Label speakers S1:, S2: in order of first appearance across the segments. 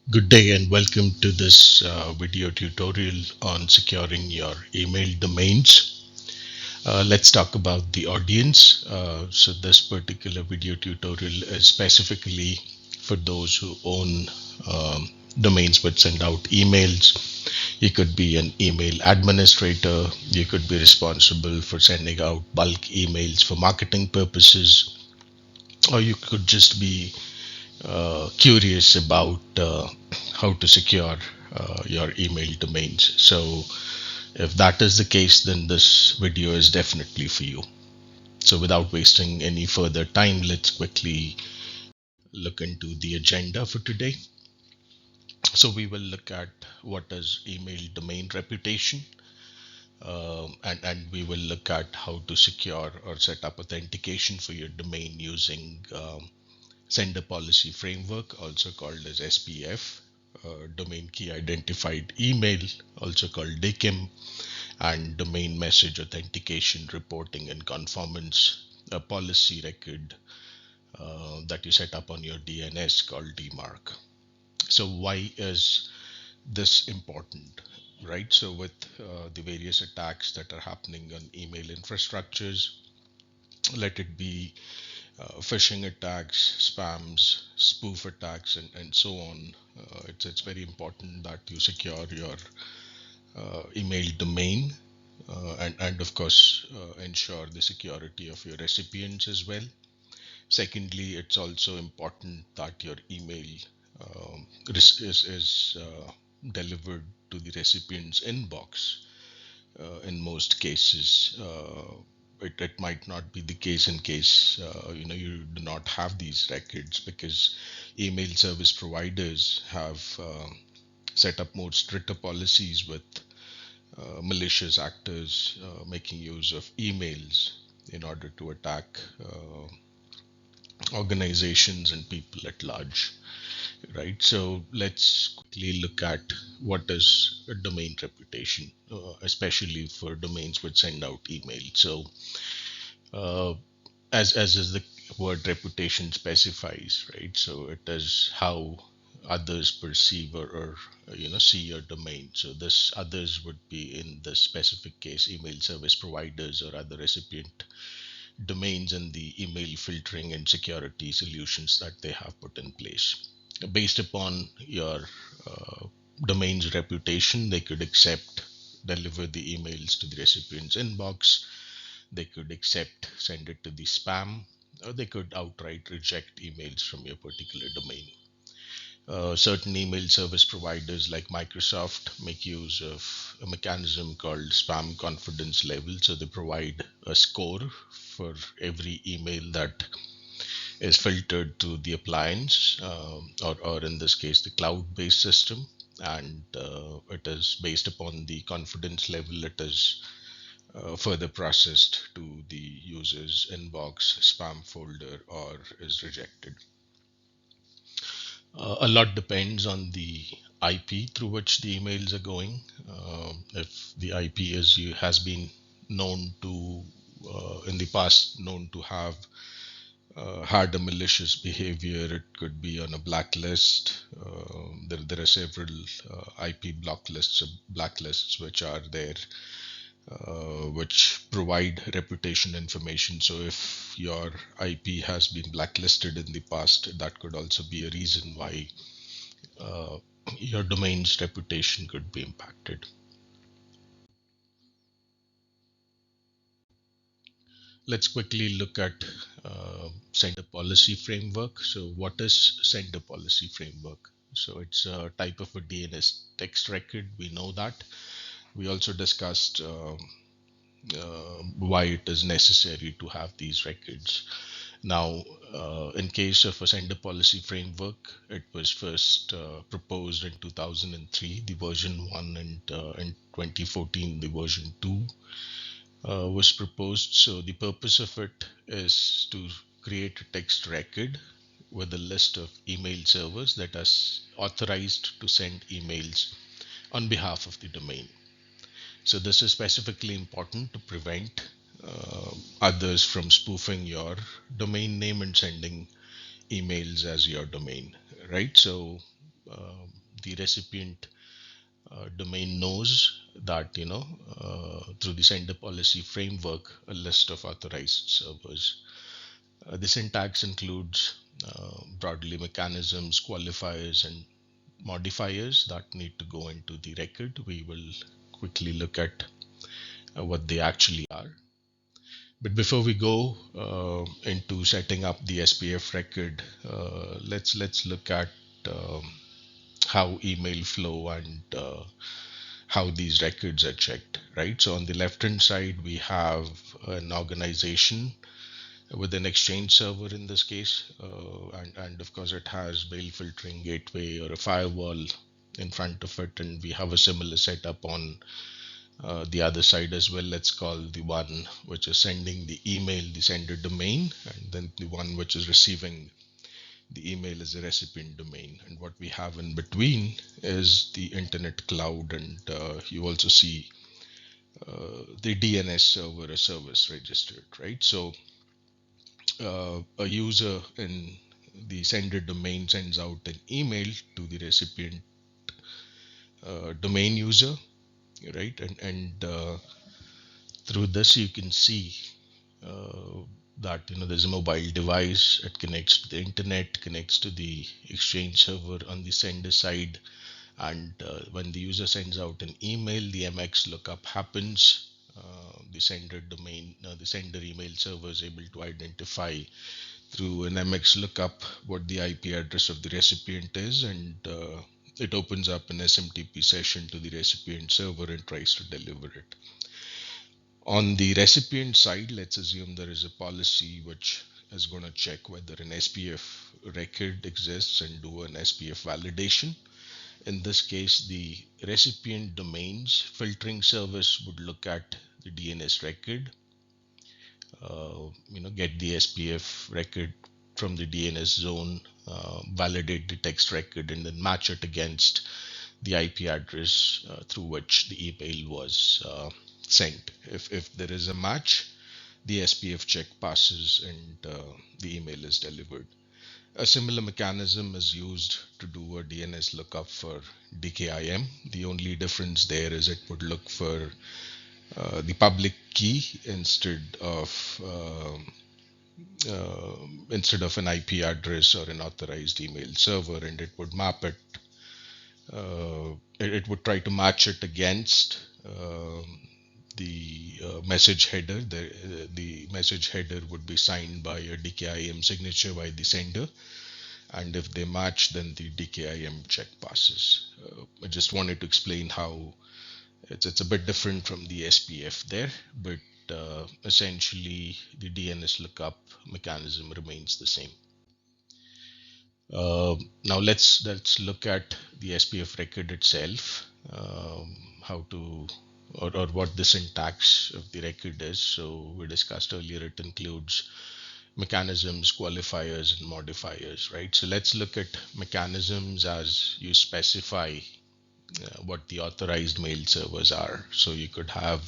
S1: Good day and welcome to this video tutorial on securing your email domains. Let's talk about the audience. So this particular video tutorial is specifically for those who own domains but send out emails. You could be an email administrator. You could be responsible for sending out bulk emails for marketing purposes, or you could just be curious about how to secure your email domains. So, if that is the case, then this video is definitely for you. So, without wasting any further time, let's quickly look into the agenda for today. So, we will look at what is email domain reputation, and we will look at how to secure or set up authentication for your domain using Sender Policy Framework, also called as SPF, Domain Key Identified Email, also called DKIM, and Domain Message Authentication Reporting and Conformance, a policy record that you set up on your DNS called DMARC. So, why is this important? Right, so with the various attacks that are happening on email infrastructures, let it be phishing attacks, spams, spoof attacks, and so on. It's very important that you secure your email domain and of course ensure the security of your recipients as well. Secondly, it's also important that your email is delivered to the recipient's inbox. In most cases, it might not be the case in case you do not have these records, because email service providers have set up more stricter policies with malicious actors making use of emails in order to attack organizations and people at large. Right, so let's quickly look at what is a domain reputation, especially for domains which send out email. So uh, as is the word reputation specifies, right, so it is how others perceive or see your domain. So this others would be, in this specific case, email service providers or other recipient domains, and the email filtering and security solutions that they have put in place. Based upon your uh, domain's reputation, they could accept, deliver the emails to the recipient's inbox. They could accept, send it to the spam, or they could outright reject emails from your particular domain. Certain email service providers like Microsoft make use of a mechanism called spam confidence level. So they provide a score for every email that is filtered to the appliance, or in this case, the cloud based system. And it is based upon the confidence level, it is further processed to the user's inbox, spam folder, or is rejected. A lot depends on the IP through which the emails are going. If the IP has been known to, in the past, known to have had a malicious behavior, it could be on a blacklist. There are several IP blacklists which are there, which provide reputation information. So if your IP has been blacklisted in the past, that could also be a reason why uh, your domain's reputation could be impacted. Let's quickly look at Sender Policy Framework. So, what is Sender Policy Framework? So, it's a type of a DNS text record. We know that. We also discussed why it is necessary to have these records. Now, in case of a Sender Policy Framework, it was first proposed in 2003, the version 1, and in 2014, the version 2 was proposed. So the purpose of it is to create a text record with a list of email servers that are authorized to send emails on behalf of the domain. So this is specifically important to prevent others from spoofing your domain name and sending emails as your domain, right? So the recipient domain knows that, through the sender policy framework, a list of authorized servers. The syntax includes broadly mechanisms, qualifiers, and modifiers that need to go into the record. We will quickly look at what they actually are. But before we go into setting up the SPF record, let's look at how email flow and how these records are checked, right? So on the left hand side, we have an organization with an exchange server in this case, and of course it has mail filtering gateway or a firewall in front of it, and we have a similar setup on the other side as well. Let's call the one which is sending the email the sender domain, and then the one which is receiving the email is a recipient domain. And what we have in between is the internet cloud, and you also see the DNS server or service registered, right? So a user in the sender domain sends out an email to the recipient domain user, right? And through this you can see uh, that there's a mobile device. It connects to the internet, connects to the exchange server on the sender side, and when the user sends out an email, the MX lookup happens. The sender domain, the sender email server is able to identify through an MX lookup what the IP address of the recipient is, and it opens up an SMTP session to the recipient server and tries to deliver it. On the recipient side, let's assume there is a policy which is going to check whether an SPF record exists and do an SPF validation. In this case, the recipient domains filtering service would look at the DNS record, get the SPF record from the DNS zone, validate the text record, and then match it against the IP address through which the email was sent. If there is a match, the SPF check passes and the email is delivered. A similar mechanism is used to do a DNS lookup for DKIM. The only difference there is it would look for the public key instead of an IP address or an authorized email server, and it would map it. It would try to match it against the message header. The message header would be signed by a DKIM signature by the sender, and if they match, then the DKIM check passes. I just wanted to explain how it's a bit different from the SPF there, but essentially the DNS lookup mechanism remains the same. Now let's look at the SPF record itself, how to or what the syntax of the record is. So we discussed earlier it includes mechanisms, qualifiers, and modifiers, right? So let's look at mechanisms as you specify what the authorized mail servers are. So you could have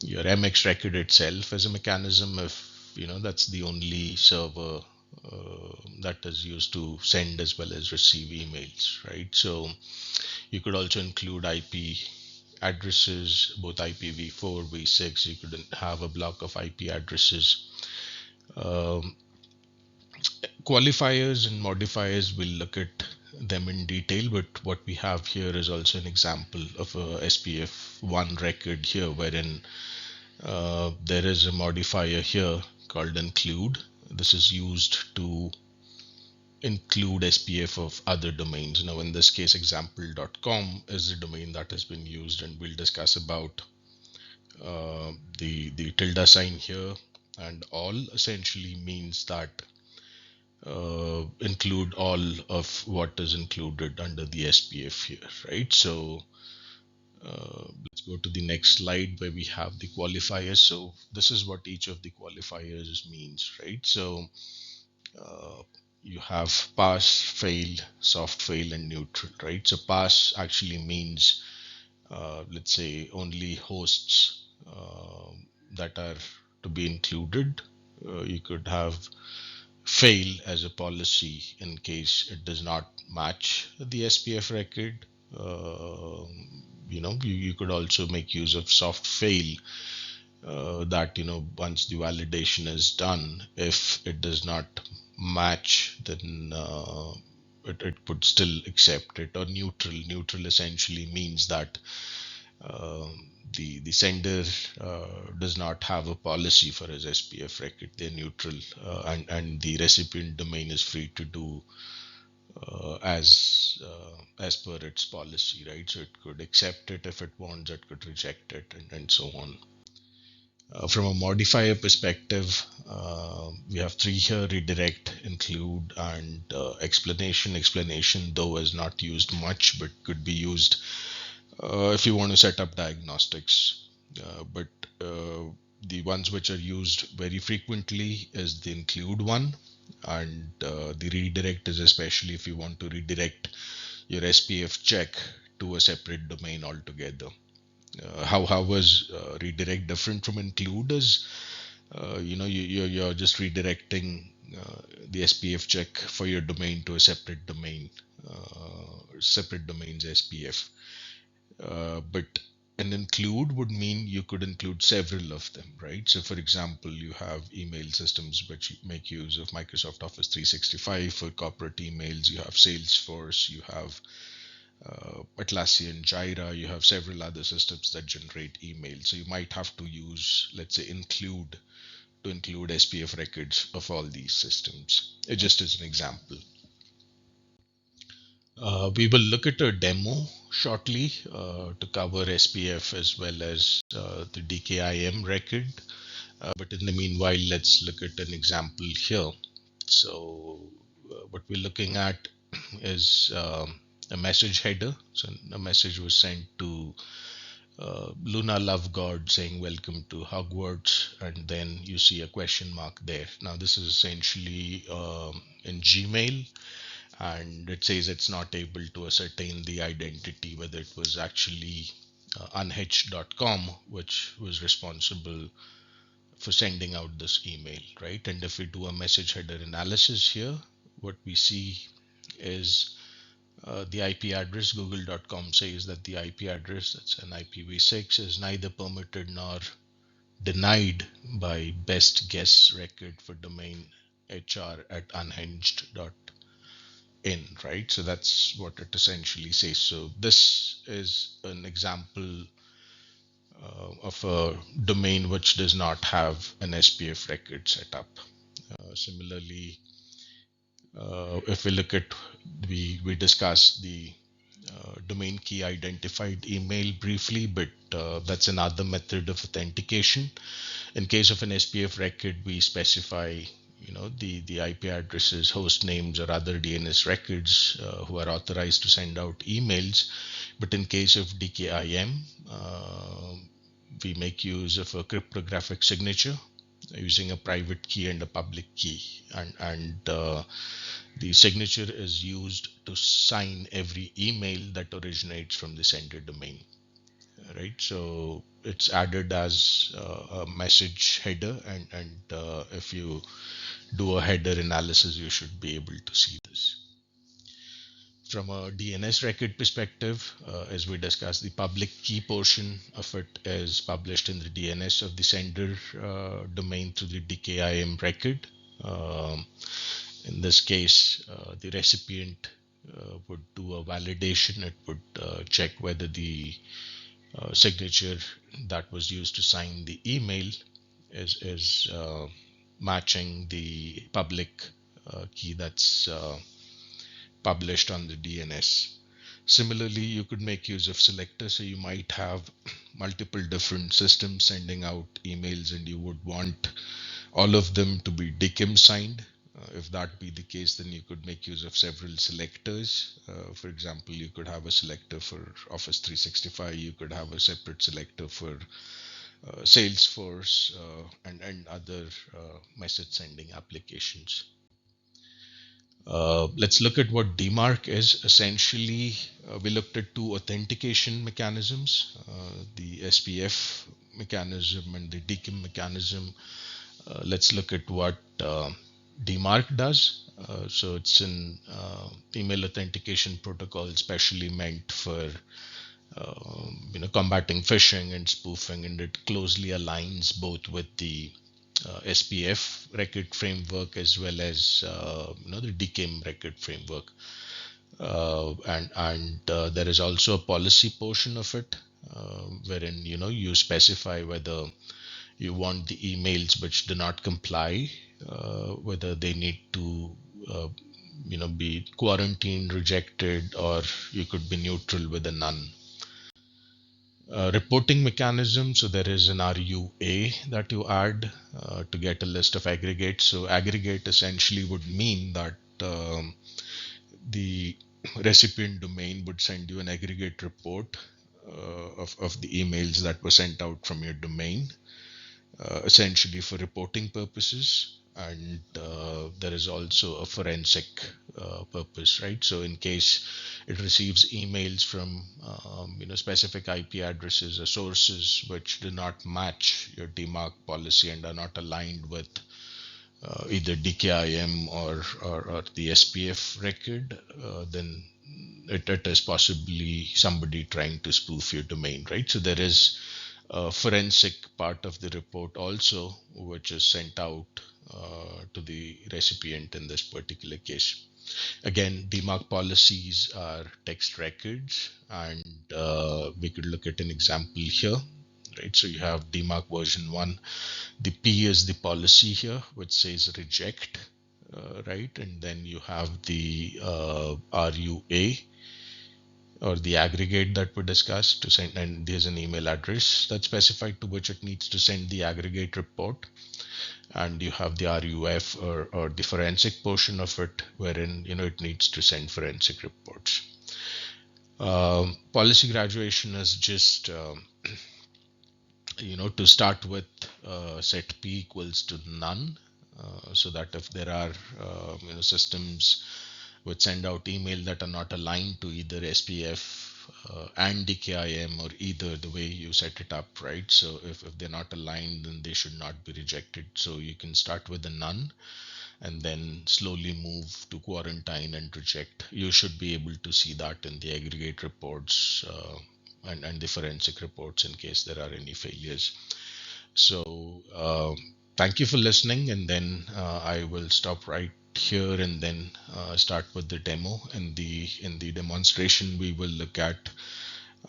S1: your MX record itself as a mechanism if that's the only server that is used to send as well as receive emails, right? So you could also include IP addresses, both IPv4, v6. You could have a block of IP addresses. Qualifiers and modifiers, we'll look at them in detail, but what we have here is also an example of a SPF1 record here, wherein there is a modifier here called include. This is used to include SPF of other domains. Now in this case, example.com is the domain that has been used, and we'll discuss about the tilde sign here, and all essentially means that include all of what is included under the SPF here, right? So let's go to the next slide where we have the qualifiers. So this is what each of the qualifiers means, right? So you have pass, fail, soft fail, and neutral, right? So pass actually means, let's say, only hosts that are to be included. You could have fail as a policy in case it does not match the SPF record. You could also make use of soft fail, that once the validation is done, if it does not match, then it would still accept it. Or neutral essentially means that the sender does not have a policy for his SPF record. They're neutral, and the recipient domain is free to do as per its policy, right? So it could accept it if it wants, it could reject it, and so on. From a modifier perspective, we have three here: redirect, include, and explanation. Explanation, though, is not used much, but could be used if you want to set up diagnostics. But the ones which are used very frequently is the include one, and the redirect is especially if you want to redirect your SPF check to a separate domain altogether. How was redirect different from include is, you're just redirecting the SPF check for your domain to a separate domain, separate domain's SPF. But an include would mean you could include several of them, right? So, for example, you have email systems which make use of Microsoft Office 365 for corporate emails. You have Salesforce, you have Atlassian, Jira, you have several other systems that generate email. So you might have to use, let's say, include to include SPF records of all these systems. Just as an example. We will look at a demo shortly to cover SPF as well as the DKIM record. But in the meanwhile, let's look at an example here. So what we're looking at is a message header. So a message was sent to Luna Love God saying welcome to Hogwarts, and then you see a question mark there. Now this is essentially in Gmail, and it says it's not able to ascertain the identity, whether it was actually unhitched.com which was responsible for sending out this email, right? And if we do a message header analysis here, what we see is the IP address. Google.com says that the IP address, that's an IPv6, is neither permitted nor denied by best guess record for domain hr at unhinged.in, right? So that's what it essentially says. So this is an example of a domain which does not have an SPF record set up. Similarly, if we look at, we discussed the domain key identified email briefly, but that's another method of authentication. In case of an SPF record, we specify the IP addresses, host names, or other DNS records who are authorized to send out emails. But in case of DKIM, we make use of a cryptographic signature using a private key and a public key, and the signature is used to sign every email that originates from the sender domain, right? So it's added as a message header, and if you do a header analysis, you should be able to see this. From a DNS record perspective, as we discussed, the public key portion of it is published in the DNS of the sender domain through the DKIM record. In this case, the recipient would do a validation. It would check whether the signature that was used to sign the email is matching the public key that's published on the DNS. Similarly, you could make use of selector. So you might have multiple different systems sending out emails, and you would want all of them to be DKIM signed. If that be the case, then you could make use of several selectors. For example, you could have a selector for Office 365, you could have a separate selector for Salesforce, and other message sending applications. Let's look at what DMARC is. Essentially, we looked at two authentication mechanisms, the SPF mechanism and the DKIM mechanism. Let's look at what DMARC does. So it's an email authentication protocol specially meant for combating phishing and spoofing, and it closely aligns both with the SPF record framework as well as the DKIM record framework. And there is also a policy portion of it, wherein you specify whether you want the emails which do not comply, whether they need to be quarantined, rejected, or you could be neutral with a none. Reporting mechanism. So there is an RUA that you add to get a list of aggregates. So aggregate essentially would mean that the recipient domain would send you an aggregate report of the emails that were sent out from your domain, essentially for reporting purposes. And there is also a forensic purpose, right? So in case it receives emails from specific IP addresses or sources which do not match your DMARC policy and are not aligned with either DKIM or the SPF record, then it is possibly somebody trying to spoof your domain, right? So there is a forensic part of the report also, which is sent out to the recipient in this particular case. Again, DMARC policies are text records, and we could look at an example here, right? So you have DMARC version 1. The P is the policy here, which says reject, right? And then you have the RUA, or the aggregate that we discussed to send, and there's an email address that's specified to which it needs to send the aggregate report. And you have the RUF, or the forensic portion of it, wherein it needs to send forensic reports. Policy graduation is just to start with, set P equals to none, so that if there are systems which send out email that are not aligned to either SPF and DKIM, or either the way you set it up, right? So if they're not aligned, then they should not be rejected. So you can start with a none and then slowly move to quarantine and reject. You should be able to see that in the aggregate reports and the forensic reports in case there are any failures. So thank you for listening, and then I will stop right here and then start with the demo. In the demonstration, we will look at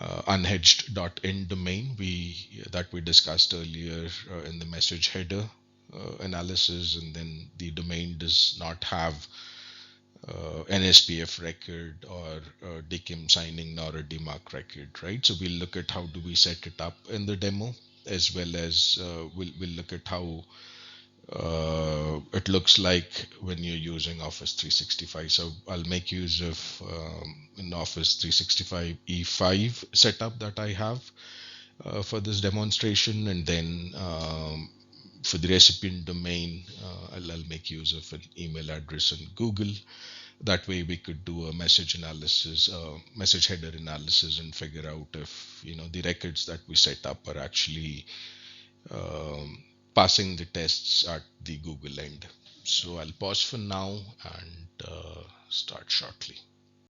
S1: unhedged.in domain that we discussed earlier in the message header analysis, and then the domain does not have an SPF record or DKIM signing nor a DMARC record, right? So we'll look at how do we set it up in the demo, as well as we'll look at how it looks like when you're using Office 365. So I'll make use of an Office 365 E5 setup that I have for this demonstration, and then for the recipient domain, I'll make use of an email address in Google. That way we could do a message analysis, message header analysis, and figure out if the records that we set up are actually passing the tests at the Google end. So I'll pause for now and start shortly.